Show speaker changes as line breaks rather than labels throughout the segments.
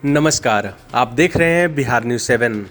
नमस्कार, आप देख रहे हैं बिहार न्यूज 7।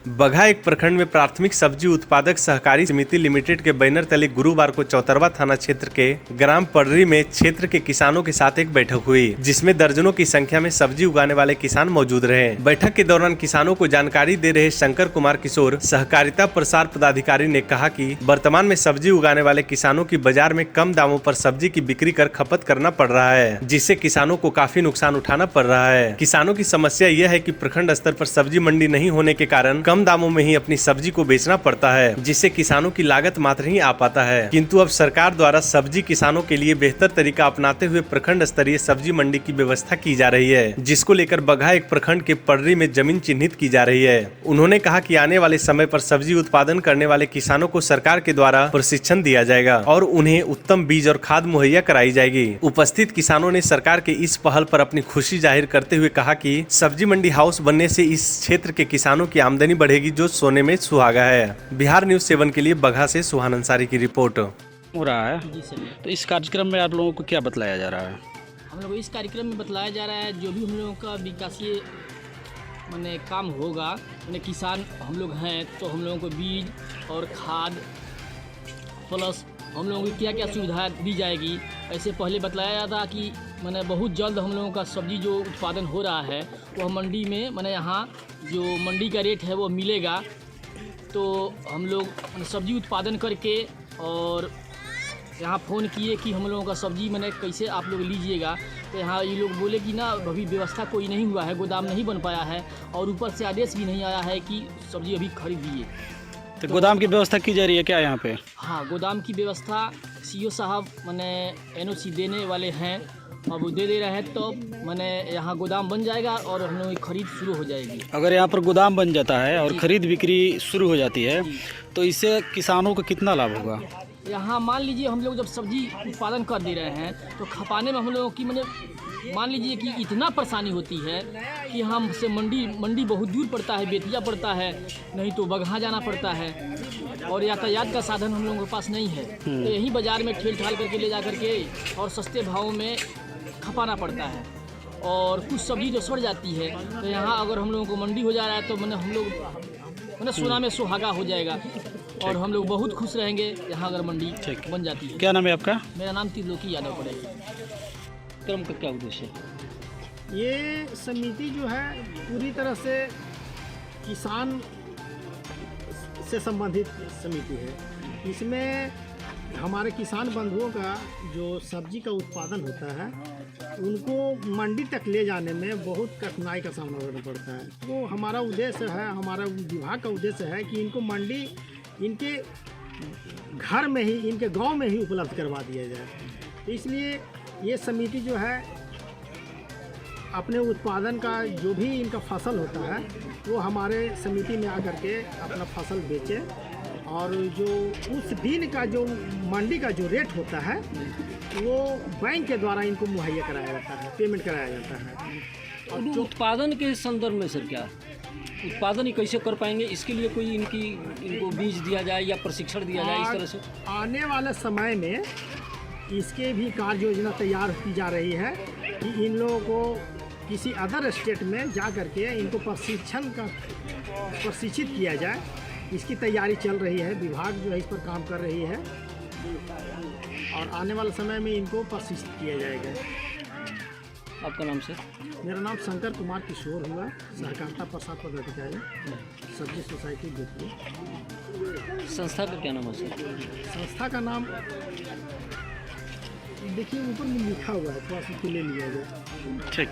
बगहा एक प्रखंड में प्राथमिक सब्जी उत्पादक सहकारी समिति लिमिटेड के बैनर तले गुरुवार को चौतरवा थाना क्षेत्र के ग्राम पडरी में क्षेत्र के किसानों के साथ एक बैठक हुई, जिसमें दर्जनों की संख्या में सब्जी उगाने वाले किसान मौजूद रहे। बैठक के दौरान किसानों को जानकारी दे रहे शंकर कुमार किशोर, सहकारिता प्रसार पदाधिकारी ने कहा कि वर्तमान में सब्जी उगाने वाले किसानों की बाजार में कम दामों पर सब्जी की बिक्री कर खपत करना पड़ रहा है, जिससे किसानों को काफी नुकसान उठाना पड़ रहा है। किसानों की समस्या यह है कि प्रखंड स्तर पर सब्जी मंडी नहीं होने के कारण कम दामों में ही अपनी सब्जी को बेचना पड़ता है, जिससे किसानों की लागत मात्र ही आ पाता है। किंतु अब सरकार द्वारा सब्जी किसानों के लिए बेहतर तरीका अपनाते हुए प्रखंड स्तरीय सब्जी मंडी की व्यवस्था की जा रही है, जिसको लेकर बगहा एक प्रखंड के पडरी में जमीन चिन्हित की जा रही है। उन्होंने कहा कि आने वाले समय पर सब्जी उत्पादन करने वाले किसानों को सरकार के द्वारा प्रशिक्षण दिया जाएगा और उन्हें उत्तम बीज और खाद मुहैया कराई जाएगी। उपस्थित किसानों ने सरकार के इस पहल पर अपनी खुशी जाहिर करते हुए कहा कि सब्जी मंडी हाउस बनने से इस क्षेत्र के किसानों की आमदनी बढ़ेगी, जो सोने में सुहागा है। बिहार न्यूज 7 के लिए बगहा से सुहान अंसारी की रिपोर्ट।
हो रहा है
जी सर।
तो इस कार्यक्रम में आप लोगों को क्या बतलाया जा रहा है?
हम लोग इस कार्यक्रम में बतलाया जा रहा है जो भी हम लोगों का विकासीय माने काम होगा, माने किसान हम लोग हैं तो हम लोगों को बीज और खाद प्लस हम लोगों को क्या क्या सुविधा दी जाएगी। ऐसे पहले बतलाया जाता कि माने बहुत जल्द हम लोगों का सब्जी जो उत्पादन हो रहा है वो मंडी में माने यहाँ जो मंडी का रेट है वो मिलेगा, तो हम लोग सब्जी उत्पादन करके और यहाँ फ़ोन किए कि हम लोगों का सब्जी मैंने कैसे आप लोग लीजिएगा, तो यहाँ ये लोग बोले कि ना अभी व्यवस्था कोई नहीं हुआ है, गोदाम नहीं बन पाया है और ऊपर से आदेश भी नहीं आया है कि सब्जी अभी खरीदिए।
तो गोदाम की व्यवस्था की जा रही है क्या यहाँ पे?
हाँ, गोदाम की व्यवस्था सीओ साहब मैंने एनओसी देने वाले हैं, अब वो दे रहे हैं तो मैंने यहाँ गोदाम बन जाएगा और हम लोग की खरीद शुरू हो जाएगी।
अगर यहाँ पर गोदाम बन जाता है और खरीद बिक्री शुरू हो जाती है तो इससे किसानों को कितना लाभ होगा?
यहाँ मान लीजिए हम लोग जब सब्जी उत्पादन कर दे रहे हैं तो खपाने में हम लोगों की मैंने मान लीजिए कि इतना परेशानी होती है कि हम से मंडी बहुत दूर पड़ता है, बेतिया पड़ता है, नहीं तो बगहा जाना पड़ता है और यातायात का साधन हम लोगों के पास नहीं है, तो यहीं बाज़ार में ठेल ठाल करके ले जा करके और सस्ते भाव में खपाना पड़ता है और कुछ सब्जी जो सड़ जाती है, तो यहाँ अगर हम लोगों को मंडी हो जा रहा है तो मैंने हम लोग मैंने सोना में सुहागा हो जाएगा और हम लोग बहुत खुश रहेंगे यहाँ अगर मंडी बन जाती है।
क्या नाम है आपका?
मेरा नाम त्रिलोकी यादव पड़ेगा। क्रम का क्या उद्देश्य है?
ये समिति जो है पूरी तरह से किसान से संबंधित समिति है। इसमें हमारे किसान बंधुओं का जो सब्जी का उत्पादन होता है उनको मंडी तक ले जाने में बहुत कठिनाई का सामना करना पड़ता है। तो हमारा उद्देश्य है, हमारा विभाग का उद्देश्य है कि इनको मंडी इनके घर में ही, इनके गांव में ही उपलब्ध करवा दिया जाए। तो इसलिए ये समिति जो है अपने उत्पादन का जो भी इनका फसल होता है वो हमारे समिति में आकर के अपना फसल बेचे और जो उस दिन का जो मंडी का जो रेट होता है वो बैंक के द्वारा इनको मुहैया कराया जाता है, पेमेंट कराया जाता है।
और जो उत्पादन के संदर्भ में सर क्या उत्पादन ही कैसे कर पाएंगे, इसके लिए कोई इनको बीज दिया जाए या प्रशिक्षण दिया जाए इस तरह से?
आने वाले समय में इसके भी कार्य योजना तैयार की जा रही है कि इन लोगों को किसी अदर स्टेट में जा कर के इनको प्रशिक्षित किया जाए। इसकी तैयारी चल रही है, विभाग जो है इस पर काम कर रही है और आने वाले समय में इनको प्रशिक्षित किया जाएगा।
आपका नाम सर?
मेरा नाम शंकर कुमार किशोर हुआ, सहकारिता प्रसार पदाधिकारी, सब्जी सोसाइटी बेतिया।
संस्था का क्या नाम है सर?
संस्था का नाम देखिए ऊपर में लिखा हुआ है, थोड़ा सा ले लिया जाए।
ठीक।